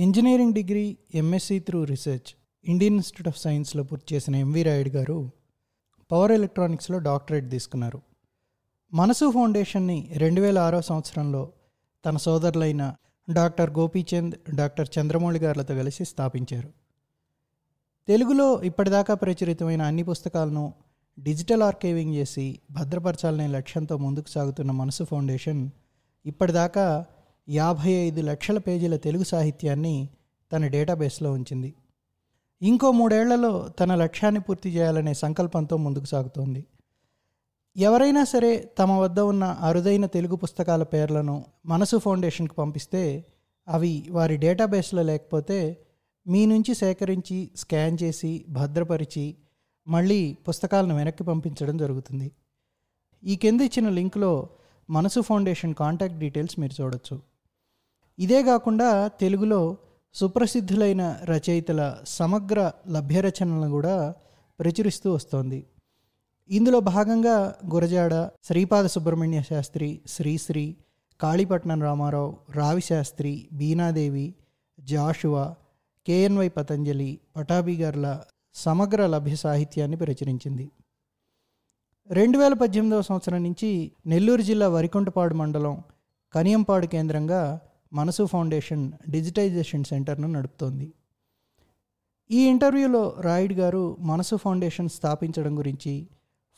Engineering degree MSc through research Indian institute of సైన్స్లో పూర్తి చేసిన ఎంవి రాయుడు గారు పవర్ ఎలక్ట్రానిక్స్లో డాక్టరేట్ తీసుకున్నారు. మనసు ఫౌండేషన్ని 2006 సంవత్సరంలో తన సోదరులైన డాక్టర్ గోపీచంద్, డాక్టర్ చంద్రమౌళి గారులతో కలిసి స్థాపించారు. తెలుగులో ఇప్పటిదాకా ప్రచురితమైన అన్ని పుస్తకాలను డిజిటల్ ఆర్కైవింగ్ చేసి భద్రపరచాలనే లక్ష్యంతో ముందుకు సాగుతున్న మనసు ఫౌండేషన్ ఇప్పటిదాకా 55 లక్షల పేజీల తెలుగు సాహిత్యాన్ని తన డేటాబేస్లో ఉంచింది. ఇంకో 3 ఏళ్లలో తన లక్ష్యాన్ని పూర్తి చేయాలనే సంకల్పంతో ముందుకు సాగుతోంది. ఎవరైనా సరే తమ వద్ద ఉన్న అరుదైన తెలుగు పుస్తకాల పేర్లను మనసు ఫౌండేషన్కి పంపిస్తే అవి వారి డేటాబేస్లో లేకపోతే మీ నుంచి సేకరించి స్కాన్ చేసి భద్రపరిచి మళ్ళీ పుస్తకాలను వెనక్కి పంపించడం జరుగుతుంది. ఈ కింద ఇచ్చిన లింక్లో మనసు ఫౌండేషన్ కాంటాక్ట్ డీటెయిల్స్ మీరు చూడొచ్చు. ఇదే కాకుండా తెలుగులో సుప్రసిద్ధులైన రచయితల సమగ్ర లభ్యరచనలను కూడా ప్రచురిస్తూ వస్తోంది. ఇందులో భాగంగా గురజాడ, శ్రీపాద సుబ్రహ్మణ్య శాస్త్రి, శ్రీశ్రీ, కాళీపట్నం రామారావు, రావిశాస్త్రి, బీనాదేవి, జాషువా, కేఎన్వై పతంజలి, పటాభి గార్ల సమగ్ర లభ్య సాహిత్యాన్ని ప్రచురించింది. 2018 సంవత్సరం నుంచి నెల్లూరు జిల్లా వరికుంటపాడు మండలం కనియంపాడు కేంద్రంగా మనసు ఫౌండేషన్ డిజిటైజేషన్ సెంటర్ను నడుపుతోంది. ఈ ఇంటర్వ్యూలో రాయుడు గారు మనసు ఫౌండేషన్ స్థాపించడం గురించి,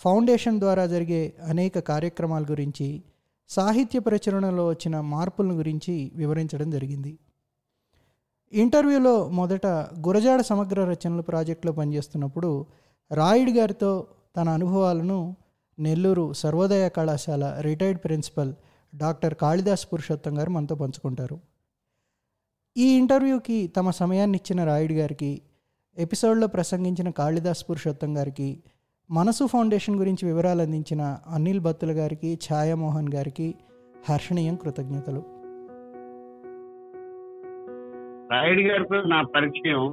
ఫౌండేషన్ ద్వారా జరిగే అనేక కార్యక్రమాల గురించి, సాహిత్య ప్రచురణలో వచ్చిన మార్పుల గురించి వివరించడం జరిగింది. ఇంటర్వ్యూలో మొదట గురజాడ సమగ్ర రచనలు ప్రాజెక్టులో పనిచేస్తున్నప్పుడు రాయుడు గారితో తన అనుభవాలను నెల్లూరు సర్వోదయ కళాశాల retired principal doctor Kalidas Purushottam గారు మనతో పంచుకుంటారు. ఈ ఇంటర్వ్యూకి తమ సమయాన్ని ఇచ్చిన రాయుడు గారికి, ఎపిసోడ్లో ప్రసంగించిన కాళిదాస్ పురుషోత్తం గారికి, మనసు ఫౌండేషన్ గురించి వివరాలు అందించిన అనిల్ బత్తుల గారికి, ఛాయామోహన్ గారికి హర్షణీయం కృతజ్ఞతలు. రాయుడు గారితో నా పరిచయం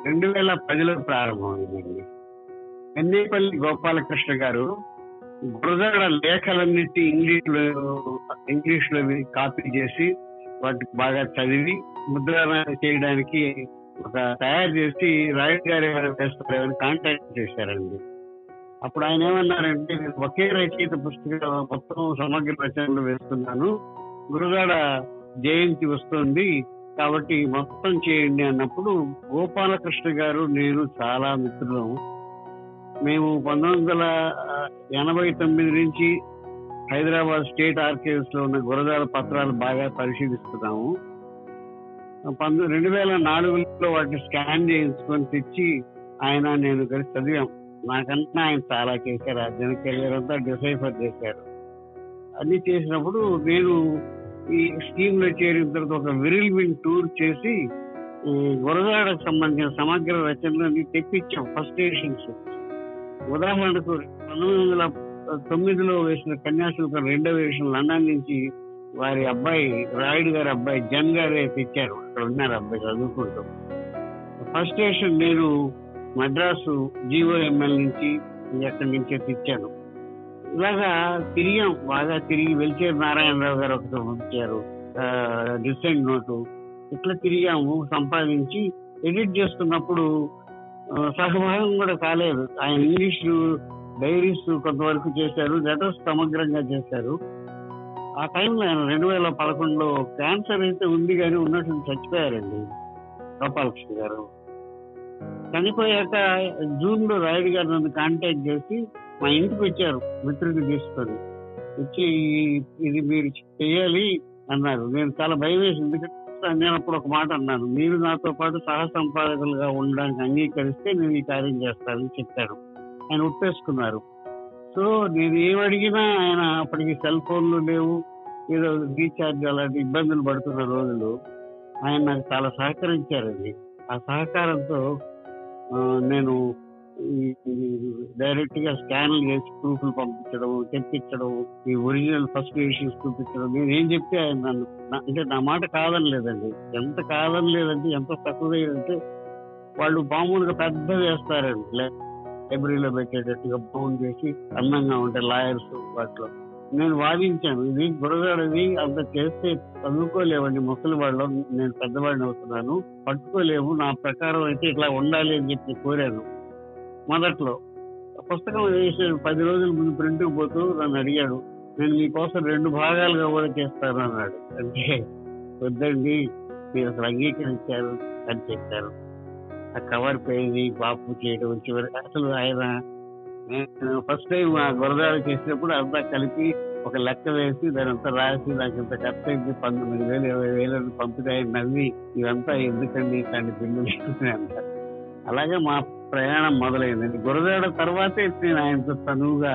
2010లో ప్రారంభమైందండి. ఎన్నేపల్లి గోపాలకృష్ణ గారు గురజాడ లేఖలన్నిటి ఇంగ్లీష్లో కాపీ చేసి వాటికి బాగా చదివి ముద్రణ చేయడానికి తయారు చేసి రాయుడు గారు ఏమైనా వేస్తారని కాంటాక్ట్ చేశారండి. అప్పుడు ఆయన ఏమన్నారంటే, నేను ఒకే రచయిత పుస్తకం మొత్తం సమగ్ర రచనలు వేస్తున్నాను, గురజాడ జయంతి వస్తుంది కాబట్టి మొత్తం చేయండి అన్నప్పుడు గోపాలకృష్ణ గారు నేను చాలా మిత్రులం. మేము 1989 నుంచి హైదరాబాద్ స్టేట్ ఆర్కైవ్స్ లో ఉన్న గురజాడ పత్రాలు బాగా పరిశీలిస్తున్నాము. 2004లో వాటిని స్కాన్ చేయించుకొని తెచ్చి ఆయన నేను కలిసి చదివాం. నాకన్నా ఆయన చాలా చేశారు. ఆ జన కెరియర్ అంతా డిసైఫర్ చేశారు. అన్ని చేసినప్పుడు నేను ఈ స్కీమ్ లో చేరిన తర్వాత ఒక విరిల్వింగ్ టూర్ చేసి గురజాడకు సంబంధించిన సమగ్ర రచనలు తెప్పించాం. ఫస్ట్ ఎడిషన్స్ ఉదాహరణకు 1909లో వేసిన కన్యాశుల్కం 2వ ఎడిషన్ లండన్ నుంచి వారి అబ్బాయి రాయుడు గారి అబ్బాయి జన్ గారే తెచ్చారు. అక్కడ ఉన్నారు అబ్బాయి చదువుకుంటూ. ఫస్ట్ ఎడిషన్ నేను మద్రాసు GOML నుంచి ఎక్కడి నుంచే తెచ్చాను. ఇలాగా తిరిగాం, బాగా తిరిగి. వెల్చేరు నారాయణరావు గారు ఒకటి పంపించారు డిసెంట్ నోటు. ఇట్లా తిరిగాము, సంపాదించి ఎడిట్ చేస్తున్నప్పుడు సహభాగం కూడా కాలేదు. ఆయన ఇంగ్లీషు డైరీస్ కొంతవరకు చేశారు, లెటర్స్ సమగ్రంగా చేశారు. ఆ టైంలో ఆయన 2011లో క్యాన్సర్ అయితే ఉంది కానీ ఉన్నట్టు చచ్చిపోయారండి గోపాలకృష్ణ గారు. చనిపోయాక జూన్లో రాయుడు గారు నన్ను కాంటాక్ట్ చేసి మా ఇంటికి వచ్చారు మిత్రుడిని తీసుకొని. వచ్చి ఇది మీరు చెయ్యాలి అన్నారు. నేను చాలా భయం వేసింది, ఎందుకంటే నేను అప్పుడు ఒక మాట అన్నాను, మీరు నాతో పాటు సహ సంపాదకులుగా ఉండడానికి అంగీకరిస్తే నేను ఈ కార్యం చేస్తానని చెప్పాను. ఆయన ఒప్పేసుకున్నారు. సో నేను ఏమడిగినా ఆయన, అప్పటికి సెల్ ఫోన్లు లేవు, ఏదో రీఛార్జ్ అలాంటి ఇబ్బందులు పడుతున్న రోజులు, ఆయన నాకు చాలా సహకరించారండి. ఆ సహకారంతో నేను డైరెక్ట్ గా స్కాన్లు చేసి ప్రూఫ్లు పంపించడం, తెప్పించడం, ఈ ఒరిజినల్ ఫస్ట్ ఎడిషన్స్ చూపించడం. నేను ఏం చెప్తే ఆయన నన్ను, అంటే నా మాట కాదనలేదండి. ఎంత కాదనలేదంటే ఎంత తక్కువ అంటే, వాళ్ళు మామూలుగా పెద్ద వేస్తారండి, లైబ్రరీలో పెట్టేటట్టుగా బౌండ్ చేసి అందంగా ఉంటాయి లాయర్స్ వాటిలో. నేను వాదించాను, ఇది గురగాడది అంత చేస్తే చదువుకోలేవండి ముసలి వాళ్ళు, నేను పెద్దవాడిని అవుతున్నాను, పట్టుకోలేము, నా ప్రకారం అయితే ఇట్లా ఉండాలి అని చెప్పి కోరాను. మొదట్లో పుస్తకం వేసి 10 రోజుల ముందు ప్రింట్కి పోతూ నన్ను అడిగాడు, నేను మీకోసం 2 భాగాలుగా కూడా చేస్తాను అన్నాడు. అంటే వద్దండి, మీరు అసలు అంగీకరించారు అని చెప్పారు. ఆ కవర్ పేజీ బాపు చేయడం చివరి అసలు ఆయన, నేను ఫస్ట్ టైం ఆ గురదాడు చేసినప్పుడు అంతా కలిపి ఒక లెక్క వేసి దాని అంతా రాసి నాకు ఇంత ఖర్చు అయింది 19,000 20,000 పంపిణీ నవ్వి, ఇదంతా ఎందుకండి ఇట్లాంటి బిల్లులు అంటారు. అలాగే మా ప్రయాణం మొదలైందండి. గురదాడ తర్వాతే నేను ఆయనతో తనువుగా,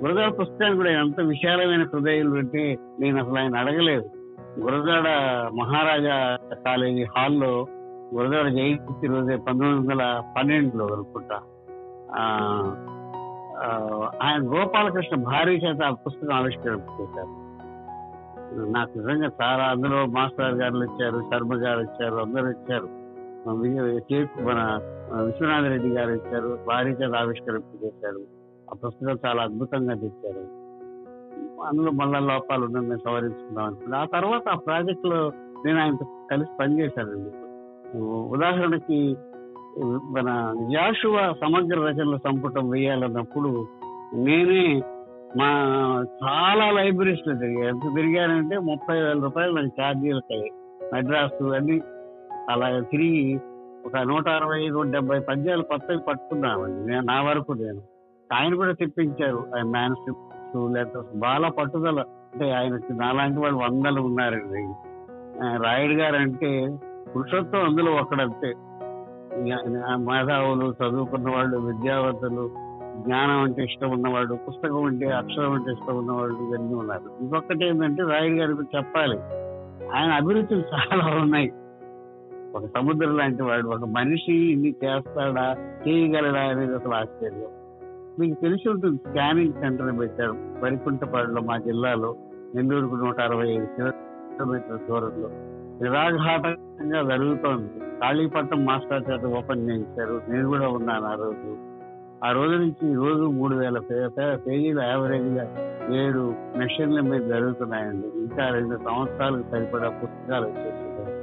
గురదాడ పుస్తకాన్ని కూడా ఎంత విశాలమైన హృదయాలు అంటే నేను అసలు ఆయన అడగలేదు. గురదాడ మహారాజా కాలేజీ హాల్లో గురదాడ జయంతి రోజే 1912లో అనుకుంటా ఆయన గోపాలకృష్ణ భార్య చేత ఆ పుస్తకం ఆవిష్కరణ చేశారు. నాకు నిజంగా చాలా, అందులో మాస్టర్ గారు వచ్చారు, శర్మ గారు వచ్చారు, అందరూ వచ్చారు, మన విశ్వనాథ రెడ్డి గారు వచ్చారు, భార్య చేత ఆవిష్కరింప చేశారు. ఆ పుస్తకం చాలా అద్భుతంగా తెచ్చారు. అందులో మళ్ళా లోపాలు ఉన్నాయి, మేము సవరించుకుందాం అనుకున్నాను. ఆ తర్వాత ఆ ప్రాజెక్ట్ లో నేను ఆయనతో కలిసి పనిచేశానండి. ఉదాహరణకి మన జాషువా సమగ్ర రచనల సంపుటం వేయాలన్నప్పుడు నేనే మా చాలా లైబ్రరీస్ లో తిరిగాను. ఎంత తిరిగానంటే 30,000 రూపాయలు నాకు ఛార్జీలకి మద్రాసు అన్ని అలా తిరిగి ఒక 160-170 పద్యాలు కొత్తవి పట్టుకున్నామండి. నా వరకు నేను, ఆయన కూడా తెప్పించారు ఆయన మ్యాన్స్క్రిప్ట్స్, లేకపోతే బాగా పట్టుదల. అంటే ఆయనకి నాలాంటి వాళ్ళు 100 ఉన్నారండి. రాయుడు గారు అంటే పురుషోత్తం అందులో ఒకడంతే. మేధావులు, చదువుకున్న వాళ్ళు, విద్యావంతులు, జ్ఞానం అంటే ఇష్టం ఉన్నవాడు, పుస్తకం అంటే అక్షరం అంటే ఇష్టం ఉన్నవాళ్ళు, ఇవన్నీ ఉన్నారు. ఇంకొకటి ఏంటంటే రాయుడు గారికి చెప్పాలి, ఆయన అభిరుచులు చాలా ఉన్నాయి. ఒక సముద్రం లాంటి వాడు, ఒక మనిషి ఇన్ని చేస్తాడా, చేయగలడా అనేది అసలు ఆశ్చర్యం. మీకు తెలిసి ఉంటుంది, స్కానింగ్ సెంటర్ పెట్టారు వరికుంటపాడులో మా జిల్లాలో, నెల్లూరుకు 165 కిలోమీటర్ల దూరంలో. నిరాఘాటంగా జరుగుతోంది. కాళీపట్నం మాస్టర్ చేత ఓపెన్ చేయించారు, నేను కూడా ఉన్నాను ఆ రోజు. ఆ రోజు నుంచి రోజు 3,000 పేజీలు యావరేజ్ గా 7 మెషిన్ల మీద జరుగుతున్నాయండి. ఇంకా 2 సంవత్సరాలకు సరిపడా పుస్తకాలు వచ్చేస్తున్నాయి.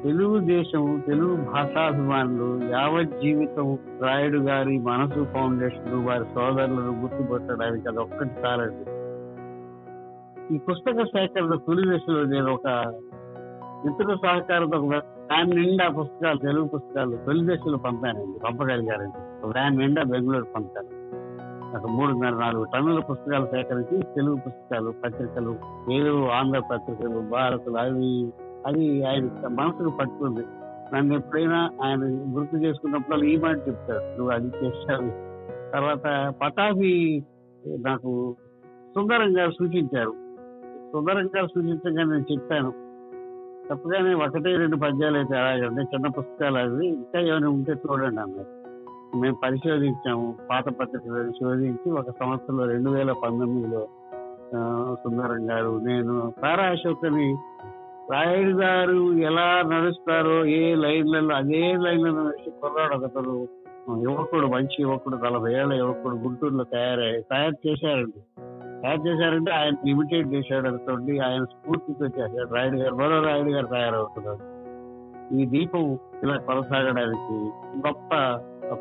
తెలుగు దేశం, తెలుగు భాషాభిమానులు యావత్ జీవితం రాయుడు గారి మనసు ఫౌండేషన్ వారి సోదరులను గుర్తుపట్టడానికి అదొక్కటి చాలండి. ఈ పుస్తక సేకరణ తొలి దశలో నేను ఒక మిత్రుల సహకారంతో ఒక వ్యాన్ నిండా పుస్తకాలు, తెలుగు పుస్తకాలు తొలి దశలో పంపగలిగారండి. ఒక వ్యాన్ నిండా బెంగళూరు పంపాను. ఒక 3.5-4 టన్నుల పుస్తకాలు సేకరించి తెలుగు పుస్తకాలు, పత్రికలు, ఏదో ఆంధ్ర పత్రికలు, భారతులు, అది ఆయన మనసుకు పట్టుకుంది. నన్ను ఎప్పుడైనా ఆయన గుర్తు చేసుకున్నప్పుడు ఈ మాట చెప్తాడు, నువ్వు అది చేశావు. తర్వాత పటాభి నాకు సుందరం గారు సూచించారు. సుందరం గారు సూచించగా నేను చెప్పాను, తప్పగానే 1-2 పద్యాలు అయితే అలాగంటే చిన్న పుస్తకాలు అవి, ఇంకా ఏమైనా ఉంటే చూడండి అన్నారు. మేము పరిశోధించాము, పాత పత్రికలను శోధించి ఒక సంవత్సరంలో 2019లో సుందరం గారు, నేను తారా అశోక్ని రాయుడు గారు ఎలా నడుస్తారో ఏ లైన్లలో అదే లైన్లలో నడిచి కుర్రాడు ఒకతను యువకుడు, మంచి యువకుడు, 40 ఏళ్ల యువకుడు గుంటూరులో తయారు చేశారంటే ఆయన ఇమిటేట్ చేశాడు అనుకోండి. ఆయన స్ఫూర్తితో చేశాడు రాయుడు గారు, మరో రాయుడు గారు తయారవుతున్నారు. ఈ దీపం ఇలా కొనసాగడానికి గొప్ప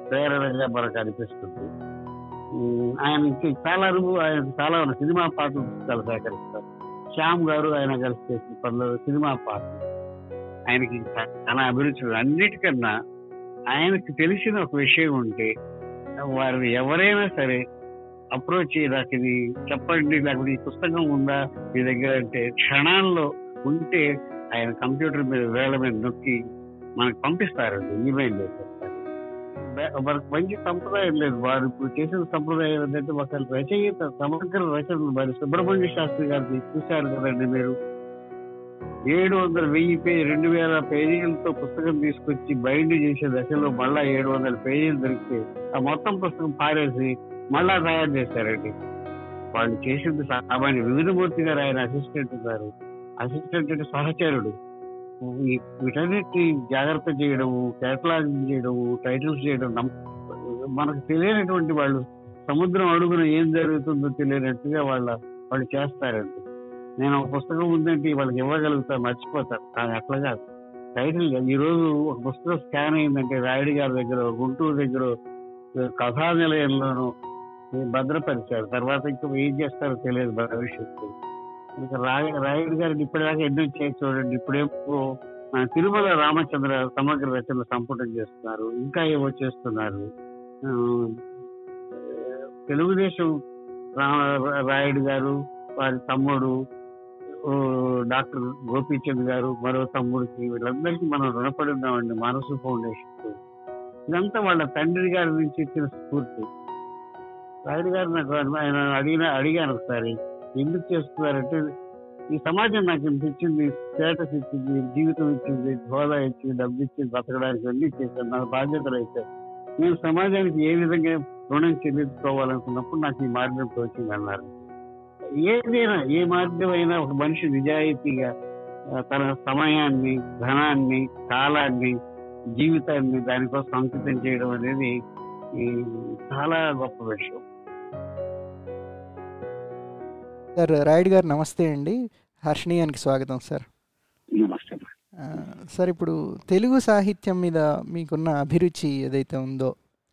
ప్రేరణగా మనకు అనిపిస్తుంది. ఆయనకి చాలా ఆయన చాలా సినిమా పాటలు పుస్తకాలు సేకరిస్తారు. శ్యామ్ గారు ఆయన కలిసి చేసిన పనులు సినిమా పాటలు. ఆయనకి చాలా అభిరుచులు. అన్నిటికన్నా ఆయనకి తెలిసిన ఒక విషయం ఉంటే వారిని ఎవరైనా సరే అప్రోచ్ నాకు ఇది చెప్పండి, లేకపోతే ఈ పుస్తకం ఉందా మీ దగ్గర అంటే క్షణాల్లో ఉంటే ఆయన కంప్యూటర్ మీద వేళ్ల మీద నొక్కి మనకు పంపిస్తారండి, ఈమెయిల్ చేస్తారు. మనకు మంచి సంప్రదాయం లేదు. వారు ఇప్పుడు చేసిన సంప్రదాయం ఏంటంటే ఒక రచయిత సమగ్ర రచనలు, మరి సుబ్రహ్మణ్య శాస్త్రి గారిని చూశారు కదండి మీరు, 700,000 పేజీలతో పుస్తకం తీసుకొచ్చి బైండ్ చేసే దశలో మళ్ళా 700 పేజీలు దొరికితే ఆ మొత్తం పుస్తకం పారేసి మళ్ళా తయారు చేశారండి. వాళ్ళు చేసింది సామాన్య. వివిధమూర్తి గారు ఆయన అసిస్టెంట్ ఉన్నారు. అసిస్టెంట్ అంటే సహచరుడు. వీటన్నిటిని జాగ్రత్త చేయడము, కేటలాగింగ్ చేయడము, టైటిల్స్ చేయడం, మనకు తెలియనటువంటి వాళ్ళు సముద్రం అడుగున ఏం జరుగుతుందో తెలియనట్టుగా వాళ్ళ వాళ్ళు చేస్తారండి. నేను ఒక పుస్తకం ఉందంటే వాళ్ళకి ఇవ్వగలుగుతాను, మర్చిపోతాను. కానీ అట్లా కాదు. టైటిల్ ఈరోజు ఒక పుస్తకం స్కాన్ అయిందంటే రాయుడు గారి దగ్గర, గుంటూరు దగ్గర కథా నిలయంలోనూ భద్రపరిచారు. తర్వాత ఇంకా ఏం చేస్తారో తెలియదు భవిష్యత్తు. ఇంకా రాయుడు గారికి ఇప్పటిదాకా ఎన్నో చేసి చూడండి. ఇప్పుడేమో తిరుమల రామచంద్ర సమగ్ర రచనలు సంపుటం చేస్తున్నారు, ఇంకా ఏవో చేస్తున్నారు. ఆ, తెలుగుదేశం రాయుడు గారు, వారి తమ్ముడు డాక్టర్ గోపీచంద్ గారు, మరో తమ్ముడికి, వీళ్ళందరికీ మనం రుణపడి ఉన్నామండి. మనసు ఫౌండేషన్ ఇదంతా వాళ్ళ తండ్రి గారి నుంచి ఇచ్చిన స్ఫూర్తి. రాయుడు గారు నాకు ఆయన అడిగాను ఒకసారి, ఎందుకు చేస్తున్నారంటే, ఈ సమాజం నాకు ఇంత ఇచ్చింది, స్టేటస్ ఇచ్చింది, జీవితం ఇచ్చింది, హోదా ఇచ్చింది, డబ్బు ఇచ్చింది, బతకడానికి అన్ని చేశాను, నాకు బాధ్యతలు అయితే నేను సమాజానికి ఏ విధంగా రుణం చెల్లించుకోవాలనుకున్నప్పుడు నాకు ఈ మార్గం తోచింది అన్నారు. ఏదైనా ఏ మార్గమైనా ఒక మనిషి నిజాయితీగా తన సమయాన్ని, ధనాన్ని, కాలాన్ని, జీవితాన్ని దానికోసం అంకితం చేయడం అనేది చాలా గొప్ప విషయం. సార్ రాయుడు గారు నమస్తే అండి. హర్షణీయానికి స్వాగతం సార్. నమస్తే సార్, ఇప్పుడు తెలుగు సాహిత్యం మీద మీకున్న అభిరుచి ఏదైతే ఉందో,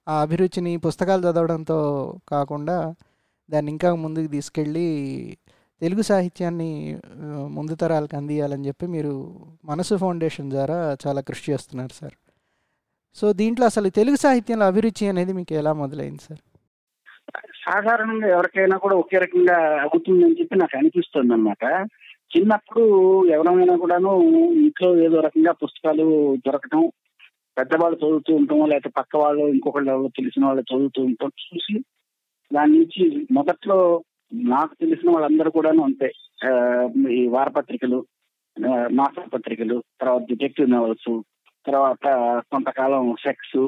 ఆ అభిరుచిని పుస్తకాలు చదవడంతో కాకుండా దాన్ని ఇంకా ముందుకు తీసుకెళ్ళి తెలుగు సాహిత్యాన్ని ముందు తరాలకు అందియాలని చెప్పి మీరు మనసు ఫౌండేషన్ ద్వారా చాలా కృషి చేస్తున్నారు సార్. సో దీంట్లో అసలు తెలుగు సాహిత్యంలో అభిరుచి అనేది మీకు ఎలా మొదలైంది సార్? సాధారణంగా ఎవరికైనా కూడా ఒకే రకంగా అవుతుందని చెప్పి నాకు అనిపిస్తుంది అన్నమాట. చిన్నప్పుడు ఎవరైనా కూడాను ఇంట్లో ఏదో రకంగా పుస్తకాలు దొరకటం, పెద్దవాళ్ళు చదువుతూ ఉంటాం, లేకపోతే పక్క వాళ్ళు ఇంకొకళ్ళు తెలిసిన వాళ్ళు చదువుతూ ఉంటాం చూసి దాని నుంచి మొదట్లో నాకు తెలిసిన వాళ్ళందరూ కూడాను అంతే, ఈ వారపత్రికలు, మాసపత్రికలు, తర్వాత డిటెక్టివ్ నవల్స్, తర్వాత కొంతకాలం సెక్స్,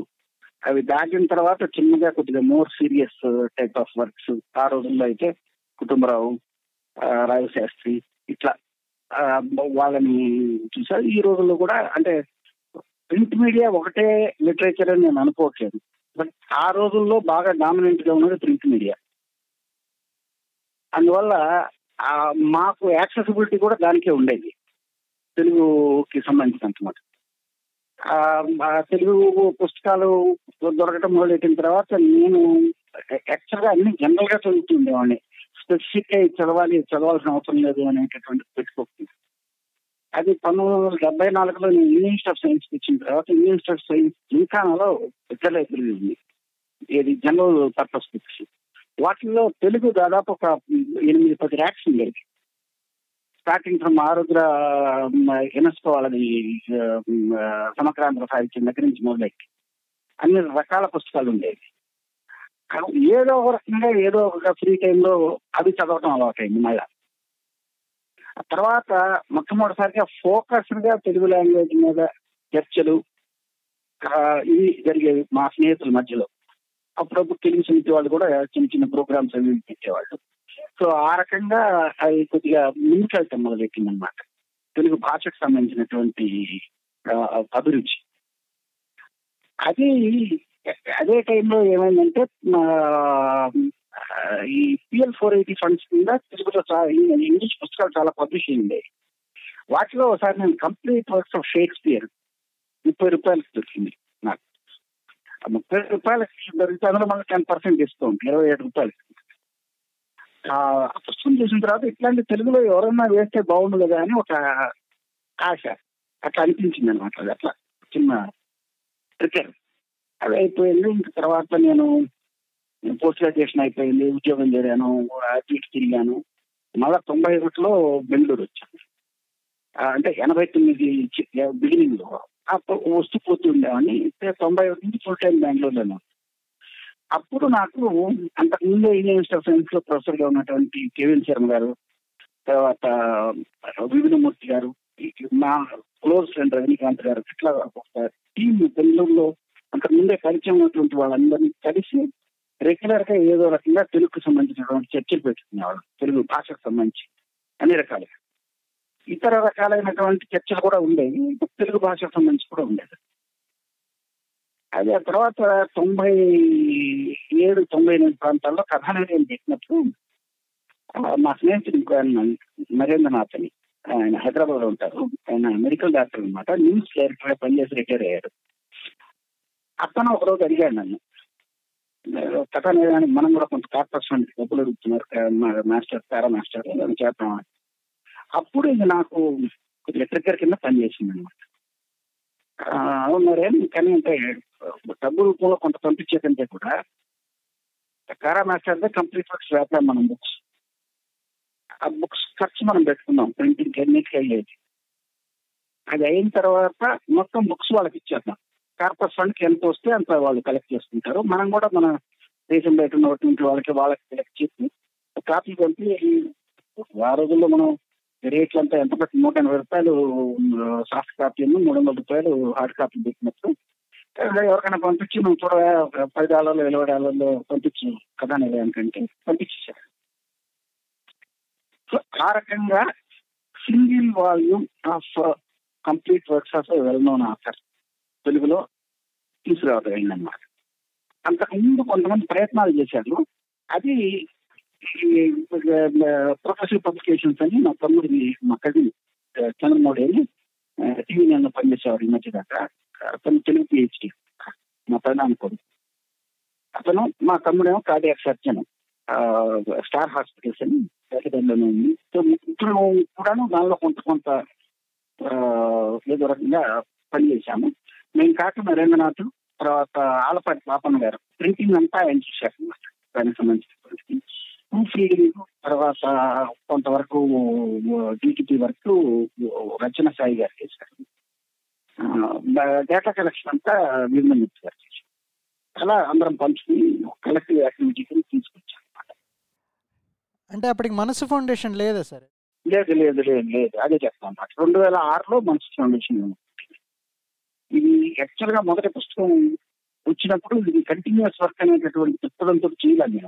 అవి దాటిన తర్వాత చిన్నగా కొద్దిగా more serious type of works. ఆ రోజుల్లో అయితే కుటుంబరావు, రాజశాస్త్రి ఇట్లా వాళ్ళని చూసారు. ఈ రోజుల్లో కూడా అంటే ప్రింట్ మీడియా ఒకటే లిటరేచర్ అని నేను అనుకోవట్లేదు, బట్ ఆ రోజుల్లో బాగా డామినెంట్ గా ఉన్నది ప్రింట్ మీడియా. అందువల్ల మాకు యాక్సెసిబిలిటీ కూడా దానికే ఉండేది తెలుగుకి సంబంధించినంత. తెలుగు పుస్తకాలు దొరకటం మొదలెట్టిన తర్వాత నేను యాక్చువల్గా అన్ని జనరల్ గా చదువుతుండేవాడిని. స్పెసిఫిక్ గా చదవాల్సిన అవసరం లేదు అనేటటువంటి పెట్టుకోకుండా. అది 1974లో నేను ఇండియన్ ఇన్స్టిట్యూట్ ఆఫ్ సైన్స్ వచ్చిన తర్వాత ఇండియన్ ఇన్స్టిట్యూట్ ఆఫ్ సైన్స్ జింకానాలో పెద్ద లైబ్రరీ ఉంది, ఇది జనరల్ పర్పస్ బుక్స్. వాటిల్లో తెలుగు దాదాపు ఒక 8-10 ర్యాక్స్ ఉండేది. స్టార్టింగ్ ఫ్రమ్ ఆరుద్ర యునెస్కో వాళ్ళది సమగ్రాంధ్ర సాహిత్యం దగ్గర నుంచి మొదలెట్టి అన్ని రకాల పుస్తకాలు ఉండేవి. ఏదో ఒక రకంగా ఏదో ఒక ఫ్రీ టైంలో అవి చదవటం అలవాటైంది. మళ్ళా ఆ తర్వాత మొట్టమొదటిసారిగా ఫోకస్డ్ గా తెలుగు లాంగ్వేజ్ మీద చర్చలు ఇవి జరిగేవి మా స్నేహితుల మధ్యలో. అప్పుడప్పుడు తెలుగు సమితి వాళ్ళు కూడా చిన్న చిన్న ప్రోగ్రామ్స్ అవి పెట్టేవాళ్ళు. సో ఆ రకంగా అది కొద్దిగా ముందుకెళ్తాం మొదలెట్టింది అనమాట తెలుగు భాషకు సంబంధించినటువంటి అభిరుచి. అది అదే టైంలో ఏమైందంటే ఈ PL 480 ఫండ్స్ కింద తెలుగులో ఇంగ్లీష్ పుస్తకాలు చాలా పబ్లిష్ అయ్యింది. వాటిలో ఒకసారి నేను కంప్లీట్ వర్క్స్ ఆఫ్ షేక్స్పియర్ 30 రూపాయలకి దొరికింది నాకు. 30 రూపాయలకి దొరికితే అందులో మనకు 10% డిస్కౌంట్, 27 రూపాయలకి. ఆ పుస్తకం చూసిన తర్వాత ఇట్లాంటి తెలుగులో ఎవరన్నా వేస్తే బాగుండు కదా అని ఒక ఆశ అట్లా అనిపించింది అనమాట. అది అట్లా చిన్న ట్రిక్కర్ అది అయిపోయింది. ఇంక తర్వాత నేను పోస్ట్ గ్రాడ్యుయేషన్ అయిపోయింది, ఉద్యోగం చేరాను, అటు ఇటు తిరిగాను. మళ్ళా 91లో బెంగళూరు వచ్చాను. అంటే 89 బిగినింగ్ లో వస్తూ పోతూ ఉండేవాడిని. 91 నుంచి ఫుల్ టైం బెంగళూరులోనే. అప్పుడు నాకు అంతకుముందు ఇండియన్ ఇన్స్టిట్యూట్ ఆఫ్ సైన్స్ లో ప్రొఫెసర్ గా ఉన్నటువంటి కేవీఎల్ శర్మ గారు, తర్వాత వివిధమూర్తి గారు, మా క్లోజ్ ఫ్రెండ్ రజనీకాంత్ గారు, ఇట్లా ఒక టీం బెంగళూరులో అంతకుముందే పరిచయం ఉన్నటువంటి వాళ్ళందరినీ కలిసి రెగ్యులర్ గా ఏదో రకంగా తెలుగుకు సంబంధించినటువంటి చర్చలు పెట్టుకునేవాళ్ళు. తెలుగు భాషకు సంబంధించి అన్ని రకాలుగా ఇతర రకాలైనటువంటి చర్చలు కూడా ఉండేవి, తెలుగు భాషకు సంబంధించి కూడా ఉండేది. అది ఆ తర్వాత 97-98 ప్రాంతాల్లో కథానిలయం పెట్టినప్పుడు మా స్నేహితుడు ఇంకో ఆయన నరేంద్రనాథ్ అని, ఆయన హైదరాబాద్ లో ఉంటారు. ఆయన మెడికల్ డాక్టర్ అనమాట, న్యూస్ డైరెక్టర్ గా పనిచేసి రిటైర్ అయ్యారు. అతను ఒకరోజు అడిగాడు నన్ను, కథానికి మనం కూడా కొంత కార్పొరేషన్ డబ్బులు అడుగుతున్నారు మాస్టర్, పారా మాస్టర్ చేద్దాం. అప్పుడు ఇది నాకు కొద్దిగా ట్రిగ్గర్ కింద పనిచేసింది అనమాట. అవునారే, కానీ అంటే డబ్బు రూపంలో కొంత పంపించే కంటే కూడా పారా మాస్టర్ కంప్లీట్ వర్క్స్ వేద్దాం మనం బుక్స్. ఆ బుక్స్ ఖర్చు మనం పెట్టుకున్నాం, ప్రింటింగ్ ఎన్నిటికి అయ్యేది. అది అయిన తర్వాత మొత్తం బుక్స్ వాళ్ళకి ఇచ్చేద్దాం. కార్పొరేట్ ఫండ్కి ఎంత వస్తే అంత వాళ్ళు కలెక్ట్ చేసుకుంటారు. మనం కూడా మన దేశం బయట ఉన్నటువంటి వాళ్ళకి కలెక్ట్ చేసి కాపీ పంపి, ఆ రోజుల్లో మనం రేట్లు అంతా ఎంత పెట్టి ₹180 సాఫ్ట్ కాపీ, ₹300 హార్డ్ కాపీ పెట్టినప్పుడు ఎవరికైనా పంపించి మనం చూడ $10, $20 పంపించి కదా నిలయానికంటే పంపించేసారు. సో ఆ రకంగా single volume of complete works of well known author తెలుగులో తీసుకురావడం అయిందన్నమాట. అంతకుముందు కొంతమంది ప్రయత్నాలు చేశారు. అది ప్రొఫెషనల్ పబ్లికేషన్స్ అని మా తమ్ముడిని, మా కజిన్ చంద్రమౌళి అని టీవీ నన్ను పనిచేసేవాడు ఈ మధ్య దాకా. అతను తెలుగు PhD, మా ప్రధాన కొడుకు. అతను, మా తమ్ముడేమో కార్డియాక్ సర్జన్, స్టార్ హాస్పిటల్స్ అని హైదరాబాద్లోనే ఉంది. సో ఇప్పుడు కూడాను దానిలో కొంత ఏదో రకంగా పనిచేశాము. మేము కాక నరేంద్రనాథ్, తర్వాత ఆలపాటి పాపన్న గారు ప్రింటింగ్ అంతా ఆయన చూశారు అన్నమాట. దానికి సంబంధించినటువంటి ప్రూఫ్ రీడింగ్, తర్వాత కొంతవరకు DTP వరకు రచన సాయి గారు చేశారు. డేటా కలెక్షన్ అంతా వీరమూర్తి గారు చేశారు. అలా అందరం పంచుకుని కలెక్టివ్ యాక్టివిటీ కింద తీసుకొచ్చాం అన్నమాట. అంటే అప్పటికి మనసు ఫౌండేషన్ లేదా సార్? లేదు లేదు లేదు లేదు అదే చెప్తాం అన్నమాట. 2006లో మనసు ఫౌండేషన్. ఇది యాక్చువల్ గా మొదటి పుస్తకం వచ్చినప్పుడు ఇది కంటిన్యూస్ వర్క్ అనేటటువంటి దృక్పథంతో చేయాలి.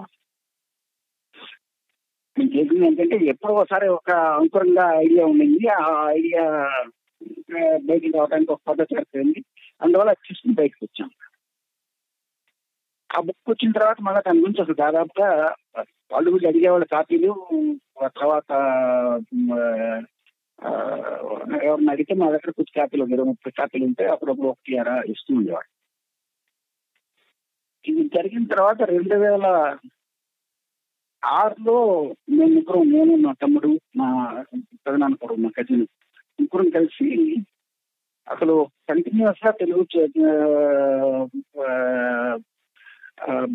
నేను చేసింది ఏంటంటే ఎప్పుడో ఒకసారి ఒక అంకురంగా ఐడియా ఉండింది. ఆ ఐడియా బయటికి రావడానికి ఒక పద్ధతి ఏర్పడింది. అందువల్ల తీసుకుని బయటకు వచ్చాం. ఆ బుక్ వచ్చిన తర్వాత మళ్ళీ దాని గురించి అసలు దాదాపుగా వాళ్ళు వీళ్ళు అడిగేవాళ్ళ కాపీలు, తర్వాత ఎవరిని అడిగితే మా దగ్గర కొద్ది కాపీలు 20-30 కాపీలు ఉంటే అప్పుడప్పుడు 1 ఇస్తూ ఉండేవాడు. ఇది జరిగిన తర్వాత 2006లో మేము ముగ్గురం, నేను, మా తమ్ముడు, మా పెదనాన్న కొడుకు, మా కజిన్ ముగ్గురం కలిసి అసలు కంటిన్యూస్ గా తెలుగు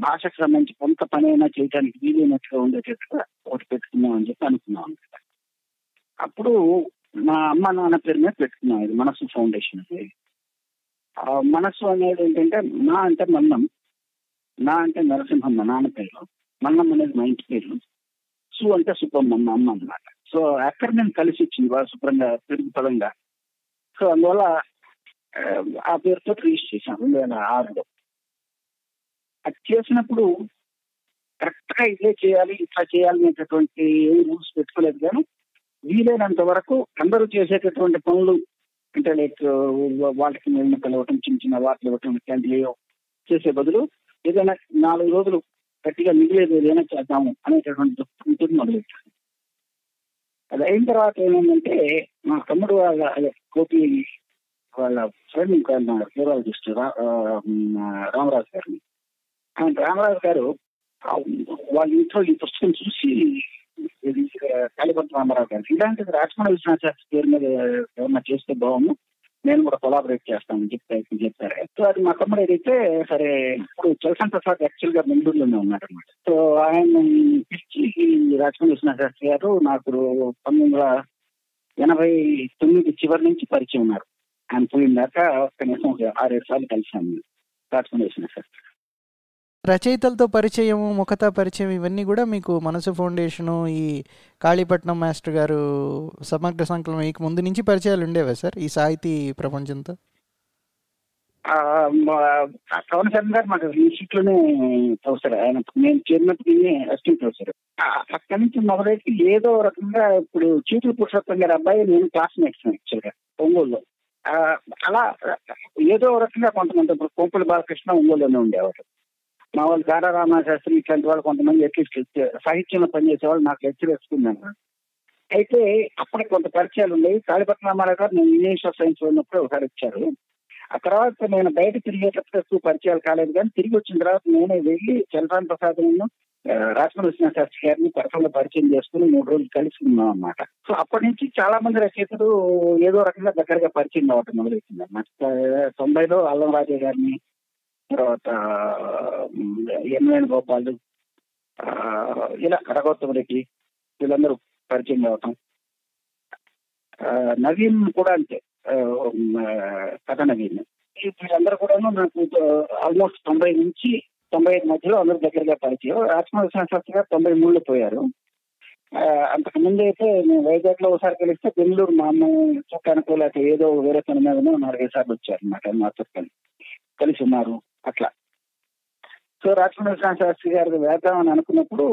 భాషకు సంబంధించి కొంత పని అయినా చేయడానికి వీలైనట్టుగా ఉండేటట్టుగా ఒకటి పెట్టుకున్నాం అని చెప్పి అనుకున్నాం అనమాట. అప్పుడు మా అమ్మ నాన్న పేరు మీద పెట్టుకున్నాం ఇది మనసు ఫౌండేషన్. మనసు అనేది ఏంటంటే, నా అంటే మన్నం, నా అంటే నరసింహం మా నాన్న పేరు, మన్నం అనేది మా ఇంటి పేరు, సు అంటే సుబ్బమ్మ మా అమ్మ అన్నమాట. సో అక్కడ నేను కలిసి వచ్చింది బాగా శుభ్రంగా తెలుగు పదంగా. సో అందువల్ల ఆ పేరుతో రిజిస్టర్ చేశాను 2006లో. అది చేసినప్పుడు కరెక్ట్ గా ఇదే చేయాలి, ఇట్లా చేయాలి అనేటటువంటి ఏమి రూల్స్ పెట్టుకోలేదు. కానీ వీలైనంత వరకు అందరూ చేసేటటువంటి పనులు అంటే లైక్ వాళ్ళకి నిర్ణయాలు ఇవ్వటం, చిన్న చిన్న వార్తలు ఇవ్వటం, ఇట్లాంటివి చేసే బదులు ఏదైనా 4 రోజులు గట్టిగా మిగిలేదు ఏదైనా చేద్దాము అనేటటువంటి మొదలెట్టాను. అది అయిన తర్వాత ఏమైందంటే, మా తమ్ముడు వాళ్ళ కోపి వాళ్ళ ఫ్రెండ్ ఇంకా న్యూరాలజిస్ట్ రామరాజు గారిని, రామరాజు గారు వాళ్ళ ఇంట్లో ఈ పుస్తకం చూసి కాళీపట్నం రామారావు గారు ఇలాంటిది రాజమౌళి విశ్వనాథ శాస్త్రి పేరు మీద ఏమన్నా చేస్తే బాగుంది, నేను కూడా కొలాబరేట్ చేస్తానని చెప్పారు. సో అది మా తమ్ముడు ఏదైతే సరే. ఇప్పుడు చలసాని ప్రసాద్ యాక్చువల్ గా బెంగళూరులోనే ఉన్నాడు అనమాట. సో ఆయన పిలిచి రాజమౌళి విశ్వనాథ శాస్త్రి గారు నాకు 1989 చివరి నుంచి పరిచయం ఉన్నారు. ఆయన పోయిన దాకా కనీసం 6-7 సార్లు కలిసాను రాజమౌళి విశ్వనాథ శాస్త్రి. రచయితలతో పరిచయం, ముఖతా పరిచయం ఇవన్నీ కూడా మీకు మనసు ఫౌండేషను, ఈ కాళీపట్నం మాస్టర్ గారు సమగ్ర సంకలనం మీకు ముందు నుంచి పరిచయాలు ఉండేవా సార్ ఈ సాహితీ ప్రపంచంతో? పవన్ చరణ్ గారు మాకు ఇన్స్టిట్యూట్లోనే ప్రొఫెసర్. ఆయన నేను చేరినప్పుడు అసిస్టెంట్ ప్రొఫెసర్. అక్కడి నుంచి మొదలైతే ఏదో రకంగా ఇప్పుడు చీతుల పురుషోత్తం గారి అబ్బాయి నేను క్లాస్మేట్స్ యాక్చువల్గా ఒంగోలులో. అలా ఏదో రకంగా కొంతమంది, ఇప్పుడు కోంపల్లి బాలకృష్ణ ఒంగోలులోనే ఉండేవారు. మా వాళ్ళు దారా రామశాస్త్రి ఇట్లాంటి వాళ్ళు కొంతమంది అట్లీస్ట్ సాహిత్యంలో పనిచేసే వాళ్ళు నాకు లెక్చర్ వేసుకున్నాను. అయితే అప్పటికి కొంత పరిచయాలు ఉన్నాయి. తాడిపత్రి రామారావు గారు నేను యూనివర్సిటీ ఆఫ్ సైన్స్ ఉన్నప్పుడు ఒకసారి వచ్చారు. ఆ తర్వాత నేను బయట తిరిగేటప్పుడు ఎక్కువ పరిచయాలు కాలేదు, కానీ తిరిగి వచ్చిన తర్వాత నేనే వెళ్ళి చలరామ్ ప్రసాద్ రాజమౌళి శాస్త్రి గారిని పర్సనల్ పరిచయం చేసుకుని 3 రోజులు కలిసి ఉన్నాం అన్నమాట. సో అప్పటి నుంచి చాలా మంది రచయితలు ఏదో రకంగా దగ్గరగా పరిచయం కావటం మొదలెట్టింది అన్నమాట. 90లో అల్లం రాజా గారిని, తర్వాత ఎన్ వేణుగోపాల్, ఇలా రఘోత్తమ రెడ్డి, వీళ్ళందరూ పరిచయం కావటం. నవీన్ కూడా అంతే, కథ నవీన్. వీళ్ళందరూ కూడా నాకు ఆల్మోస్ట్ 90 నుంచి 95 మధ్యలో అందరూ దగ్గరగా పరిచయం. రాజమౌళి శాస్త్రి గారు 93లో పోయారు. అంతకు ముందు అయితే నేను వైజాగ్ లో ఒకసారి కలిస్తే బెంగళూరు మా అమ్మాయి చుట్టానికి లేకపోతే ఏదో వేరే పని మీద 4-5 సార్లు వచ్చారు అన్నమాట. మాతో కలిసి ఉన్నారు అట్లా. సో రాజమౌళి శాస్త్రి గారికి వేద్దామని అనుకున్నప్పుడు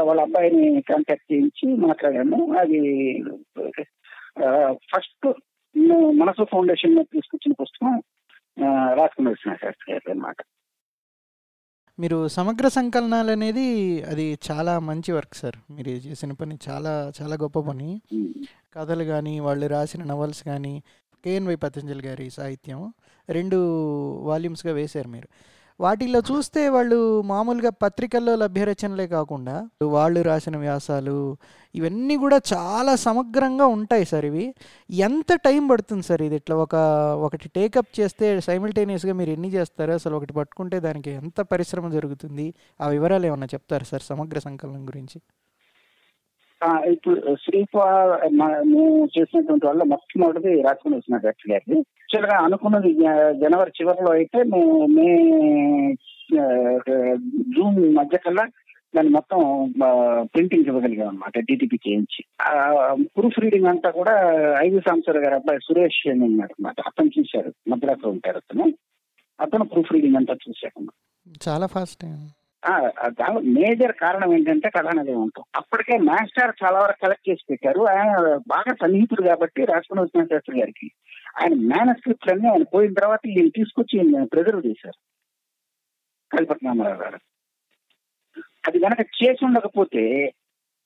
వాళ్ళ అబ్బాయిని కాంటాక్ట్ చేయించి మాట్లాడాము. అది ఫస్ట్ మనసు ఫౌండేషన్ తీసుకొచ్చిన పుస్తకం రాజమౌళి శాస్త్రి గారి అన్నమాట. మీరు సమగ్ర సంకలనాలు అనేది అది చాలా మంచి వర్క్ సార్. మీరు చేసిన పని చాలా చాలా గొప్ప పని. కథలు కానీ, వాళ్ళు రాసిన నవల్స్ కానీ, కేఎన్వై పతంజలి గారి సాహిత్యం 2 వాల్యూమ్స్గా వేశారు మీరు. వాటిల్లో చూస్తే వాళ్ళు మామూలుగా పత్రికల్లో లభ్య రచనలే కాకుండా వాళ్ళు రాసిన వ్యాసాలు ఇవన్నీ కూడా చాలా సమగ్రంగా ఉంటాయి సార్. ఇవి ఎంత టైం పడుతుంది సార్ ఇది ఇట్లా ఒకటి టేకప్ చేస్తే సైమిల్టేనియస్గా మీరు ఎన్ని చేస్తారు? అసలు ఒకటి పట్టుకుంటే దానికి ఎంత పరిశ్రమ జరుగుతుంది? ఆ వివరాలు ఏమన్నా చెప్తారు సార్ సమగ్ర సంకలనం గురించి? ఇప్పుడు శ్రీపా మేము చేసినటువంటి వాళ్ళు మొట్టమొదటిది రాజమౌళి శాస్త్రి గారికి. యాక్చువల్ గా అనుకున్నది జనవరి చివరిలో అయితే మే జూన్ మధ్య కల్లా దాన్ని మొత్తం ప్రింటింగ్ ఇవ్వగలిగాం అనమాట, డిటిపి చేయించి. ప్రూఫ్ రీడింగ్ అంతా కూడా 5 సంవత్సరాల గారు అబ్బాయి సురేష్ అని ఉన్నాడు అనమాట. అతను చూశారు, మద్రాసులో ఉంటారు అతను ప్రూఫ్ రీడింగ్ అంతా చూశారు. చాలా ఫాస్ట్. మేజర్ కారణం ఏంటంటే కథానది ఉంటాం. అప్పటికే మాస్టర్ చాలా వరకు కలెక్ట్ చేసి పెట్టారు. ఆయన బాగా సన్నిహితుడు కాబట్టి రాజమౌళి శాస్త్రి గారికి ఆయన మేనస్క్రిప్ట్ అన్ని ఆయన పోయిన తర్వాత ఈయన తీసుకొచ్చి ప్రిజర్వ్ చేశారు తాడిపత్రి రామారావు గారు. అది కనుక చేసి ఉండకపోతే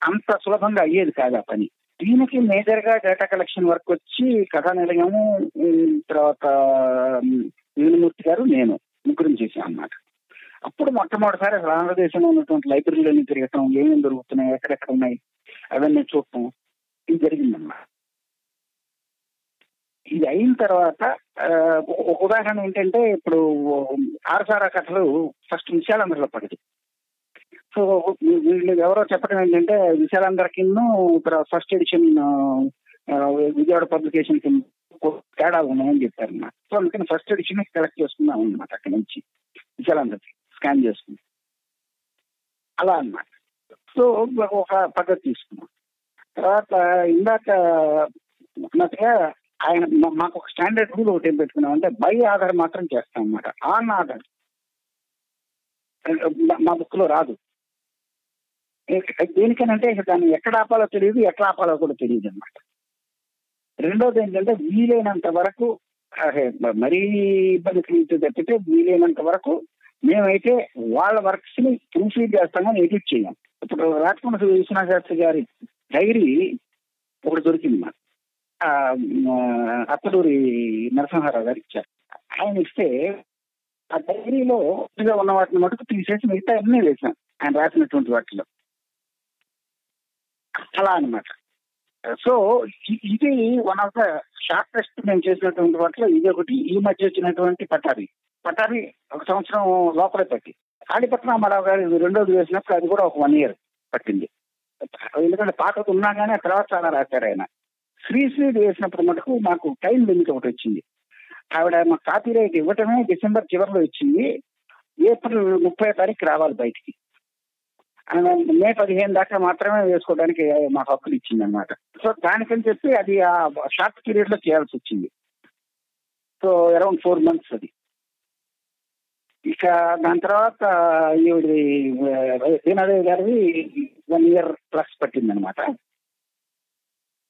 అంత సులభంగా అయ్యేది కాదు ఆ పని. దీనికి మేజర్ గా డేటా కలెక్షన్ వర్క్ వచ్చి కథానిలయము, తర్వాత వీణుమూర్తి గారు, నేను ముగ్గురం చేశాం అన్నమాట. అప్పుడు మొట్టమొదటిసారి అసలు ఆంధ్రదేశంలో ఉన్నటువంటి లైబ్రరీలన్నీ తిరగటం, ఏమేమి దొరుకుతున్నాయి, ఎక్కడెక్కడ ఉన్నాయి అవన్నీ చూడటం, ఇది జరిగిందన్నమాట. ఇది అయిన తర్వాత ఒక ఉదాహరణ ఏంటంటే, ఇప్పుడు ఆరసారా కథలు ఫస్ట్ విశాలందరిలో పడింది. సో వీళ్ళు ఎవరో చెప్పడం ఏంటంటే విశాలందరికి ఫస్ట్ ఎడిషన్ విజయవాడ పబ్లికేషన్ తేడాలు ఉన్నాయని చెప్పారు అన్నమాట. సో అందుకని ఫస్ట్ ఎడిషన్ కలెక్ట్ చేసుకున్నాం అన్నమాట. అక్కడి నుంచి విశాలందరికి స్కాన్ చేసుకున్నాం అలా అన్నమాట. సో ఒక పద్ధతి తీసుకున్నాం. తర్వాత ఇందాక అన్నట్టుగా ఆయన మాకు ఒక స్టాండర్డ్ రూల్ ఒకటి ఏం పెట్టుకున్నాం అంటే బై ఆర్డర్ మాత్రం చేస్తాం అన్నమాట. ఆన్ ఆర్డర్ మా బుక్ లో రాదు. దేనికనంటే దాన్ని ఎక్కడ ఆపాలో తెలియదు, ఎట్లా ఆపాలో కూడా తెలియదు అన్నమాట. రెండోది ఏంటంటే వీలైనంత వరకు మరీ ఇబ్బంది కలిగితే తప్పితే వీలైనంత వరకు మేమైతే వాళ్ళ వర్క్స్ ని ప్రూఫ్ రీడ్ చేస్తాం కానీ ఎడిట్ చేయం. ఇప్పుడు రాజమౌళి విశ్వనాథ శాస్త్రి గారి డైరీ ఒకటి దొరికింది మాకు, అత్తలూరి నరసింహారావు గారు ఇచ్చారు. ఆయన ఇస్తే ఆ డైరీలో ఉన్న వాటిని మటుకు తీసేసి మిగతా అన్నీ వేసాం ఆయన రాసినటువంటి వాటిలో. అలా అనమాట. సో ఇది వన్ ఆఫ్ ద షార్టెస్ట్ మేము చేసినటువంటి వాటిలో ఇది ఒకటి. ఈ మధ్య వచ్చినటువంటి పటారి 1 సంవత్సరం లోపలే పట్టి. తాడిపత్రి రామారావు గారు రెండోది వేసినప్పుడు అది కూడా ఒక 1 year పట్టింది. ఎందుకంటే పాతది ఉన్నా కానీ ఆ తర్వాత చాలా రాశారు ఆయన. శ్రీశ్రీది వేసినప్పుడు మటుకు మాకు టైం లిమిట్ ఒకటి వచ్చింది. ఆవిడ మాకు కాపీ రైట్ ఇవ్వటమే డిసెంబర్ చివరిలో ఇచ్చింది. ఏప్రిల్ 30వ తారీఖు రావాలి బయటికి. మే 15 దాకా మాత్రమే వేసుకోవడానికి మాకు హక్కులు ఇచ్చింది అనమాట. సో దానికని చెప్పి అది ఆ షార్ట్ పీరియడ్ లో చేయాల్సి వచ్చింది. సో అరౌండ్ 4 months అది. ఇక దాని తర్వాత దీనాదేవి గారిది 1 year ప్లస్ పట్టింది అనమాట.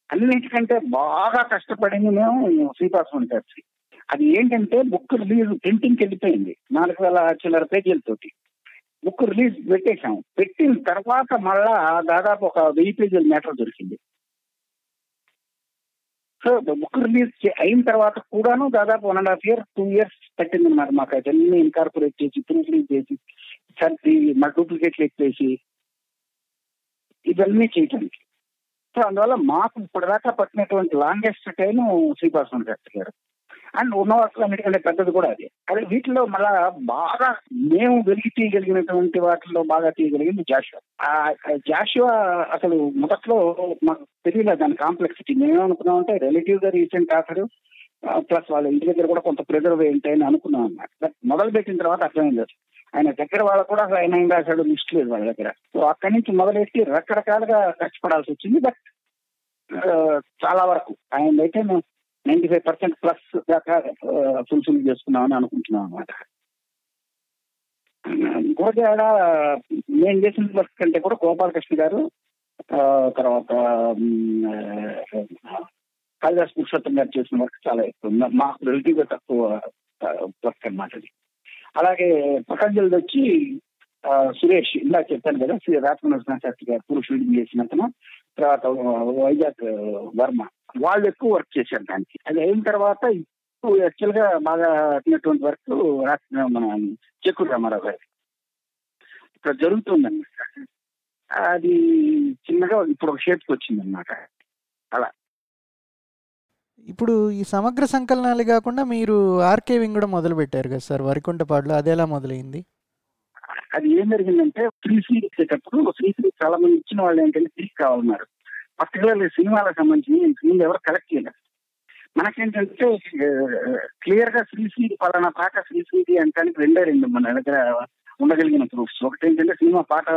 అన్నిటికంటే బాగా కష్టపడింది మేము శ్రీపాసం గారి. అది ఏంటంటే బుక్ రిలీజ్ ప్రింటింగ్కి వెళ్ళిపోయింది 4,000 చిల్లర పేజీలతోటి. Book release పెట్టేశాం. పెట్టిన తర్వాత మళ్ళా దాదాపు ఒక 1000 పేజీల మ్యాటర్ దొరికింది. సో బుక్ రిలీజ్ అయిన తర్వాత కూడాను దాదాపు 1.5 years 2 years పట్టింది అన్నమాట. మాకు అవన్నీ ఇన్కార్పొరేట్ చేసి ప్రూఫ్ రీడ్ చేసి సర్ది మా డూప్లికేట్లు ఎక్కేసి ఇవన్నీ చేయటానికి. సో అందువల్ల మాకు ఇప్పటిదాకా పట్టినటువంటి లాంగెస్ట్ టైం శ్రీపాద శాస్త్రి గారు. అండ్ ఉన్న వాటిలో అన్నిటికంటే పెద్దది కూడా అది. అదే వీటిలో మళ్ళా బాగా మేము వెలికి తీయగలిగినటువంటి వాటిలో బాగా తీయగలిగింది జాషువా. జాషువా అసలు మొదట్లో మాకు తెలియలేదు దాని కాంప్లెక్సిటీ. మేమేమనుకున్నామంటే రిలేటివ్ గా రీసెంట్ ఆథర్, ప్లస్ వాళ్ళ ఇంటి దగ్గర కూడా కొంత ప్రెజర్వ్ ఏంటి అని అనుకున్నాం అన్నమాట. బట్ మొదలు పెట్టిన తర్వాత అర్థమైంది ఆయన దగ్గర వాళ్ళకు కూడా ఆయన ఏం రాశాడు లిస్ట్ లేదు వాళ్ళ దగ్గర. సో అక్కడి నుంచి మొదలెట్టి రకరకాలుగా కష్టపడాల్సి వచ్చింది. బట్ చాలా వరకు ఆయన అయితే మేము 95% ప్లస్ దాకా ఫుల్ఫిల్ చేసుకున్నామని అనుకుంటున్నాం అన్నమాట. గోజాడ నేను చేసిన వర్క్ కంటే కూడా గోపాలకృష్ణ గారు, తర్వాత కాళిదాస్ పురుషోత్తం గారు చేసిన వర్క్ చాలా ఎక్కువ, మాకు రిలేటివ్ గా తక్కువ వర్క్ అన్నమాట అది. అలాగే పతంజలి వచ్చి సురేష్ ఇందాక చెప్పాను కదా, రాజమనోహర్ శాస్త్రి గారు ప్రూఫ్ రీడింగ్ చేసినంతను, తర్వాత వైజాగ్ వర్మ వాళ్ళు ఎక్కువ వర్క్ చేశారు దానికి. అది అయిన తర్వాత ఇప్పుడు యాక్చువల్ గా బాగా అటువంటి వర్క్ మన చెక్కూరు రామారావు గారి ఇక్కడ జరుగుతుందన్నమాట. అది చిన్నగా ఇప్పుడు ఒక షేప్కి వచ్చింది అనమాట. అలా ఇప్పుడు ఈ సమగ్ర సంకలనాలు కాకుండా మీరు ఆర్కైవింగ్ కూడా మొదలు పెట్టారు కదా సార్ వరికుంటపాడులో, అది ఎలా మొదలైంది? అది ఏం జరిగిందంటే శ్రీశ్రీ ఇచ్చేటప్పుడు శ్రీశ్రీ చాలా మంది ఇచ్చిన వాళ్ళు ఏంటంటే తిరిగి కావాలన్నారు. పర్టికులర్లీ సినిమాలకు సంబంధించి ఎవరు కలెక్ట్ చేయలేదు. మనకేంటంటే క్లియర్ గా శ్రీశ్రీ పలానా పాట శ్రీశ్రీది అంటానికి రెండు మన దగ్గర ఉండగలిగిన ప్రూఫ్స్. ఒకటి ఏంటంటే సినిమా పాట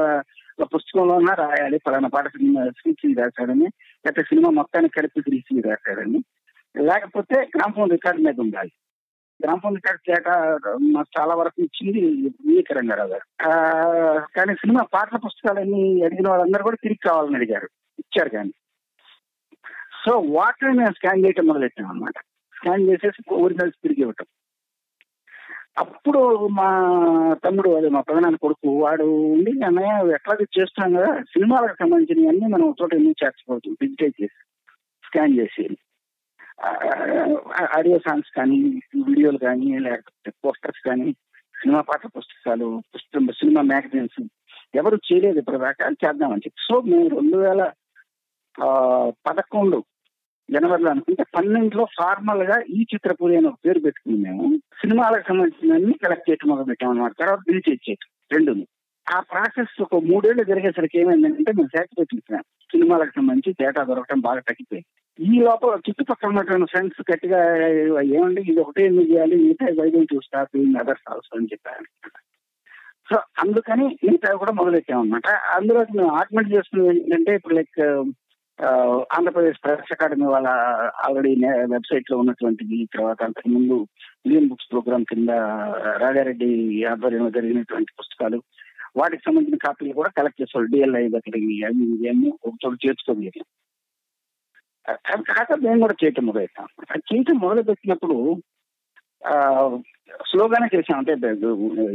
పుస్తకంలోనా రాయాలి పలానా పాట సినిమా శ్రీశ్రీ రాశాడని, లేకపోతే సినిమా మొత్తానికి కలిపి శ్రీశ్రీ రాశాడని, లేకపోతే గ్రామ్ఫోన్ రికార్డు మీద ఉండాలి. గ్రామ్ఫోన్ రికార్డు డేటా మాకు చాలా వరకు ఇచ్చింది వివేక రంగారావు గారు. కానీ సినిమా పాటల పుస్తకాలన్నీ అడిగిన వాళ్ళందరూ కూడా తిరిగి కావాలని అడిగారు, ఇచ్చారు. కానీ సో వాటిని మేము స్కాన్ చేయటం మొదలెట్టాం అనమాట. స్కాన్ చేసేసి ఒరిజినల్స్ తిరిగి ఇవ్వటం. అప్పుడు మా తమ్ముడు, అదే మా ప్రధాన కొడుకు, వాడు ఉండి అన్నయ్య ఎట్లాగే చేస్తున్నాం కదా, సినిమాలకు సంబంధించినవి అన్ని మనం చోట ఎందుకు చేర్చుకోవచ్చు, డిజిటైజ్ చేసి స్కాన్ చేసి ఆడియో సాంగ్స్ కానీ వీడియోలు కానీ లేకపోతే పోస్టర్స్ కానీ సినిమా పాటల పుస్తకాలు సినిమా మ్యాగజైన్స్ ఎవరు చేయలేదు ఇప్పటిదాకా, చేద్దామని చెప్పి. సో మేము 2011 జనవరిలో అనుకుంటే 12లో ఫార్మల్ గా ఈ చిత్రపురి అని ఒక పేరు పెట్టుకుని మేము సినిమాలకు సంబంధించిన అన్ని కలెక్ట్ చేయటం మొదలు పెట్టాం అనమాట. తర్వాత డిలీట్ చేయటం రెండును. ఆ ప్రాసెస్ ఒక 3 ఏళ్ళు జరిగేసరికి ఏమైందంటే మేము సాటిస్ఫైడ్ చేసినాం, సినిమాలకు సంబంధించి డేటా దొరకడం బాగా తగ్గిపోయింది. ఈ లోపల చుట్టుపక్కల ఉన్నటువంటి ఫ్రెండ్స్ గట్టిగా ఏమండి ఇది ఒకటే ఎందుకు చేయాలి, మిగతా వైద్యం చూస్తా అదర్స్ ఆల్సో అని చెప్పారు. సో అందుకని మిగతా కూడా మొదలెట్టాం అనమాట. అందులో మేము ఆర్గ్యుమెంట్ చేస్తున్నది ఏంటంటే ఇప్పుడు లైక్ ఆంధ్రప్రదేశ్ ప్రెస్ అకాడమీ వాళ్ళ ఆల్రెడీ వెబ్సైట్ లో ఉన్నటువంటిది, తర్వాత అంతకుముందు ఇండియన్ బుక్స్ ప్రోగ్రామ్ కింద రాజారెడ్డి ఆధ్వర్యంలో జరిగినటువంటి పుస్తకాలు, వాటికి సంబంధించిన కాపీలు కూడా కలెక్ట్ చేసేవాళ్ళు. డిఎల్ఐ దగ్గరికి అన్ని ఒకచోట చేర్చుకోగలిగాం. అది కాక మేము కూడా చేయటం మొదలెట్టాం. అది చేయటం మొదలు పెట్టినప్పుడు స్లోగానే చేసాం. అంటే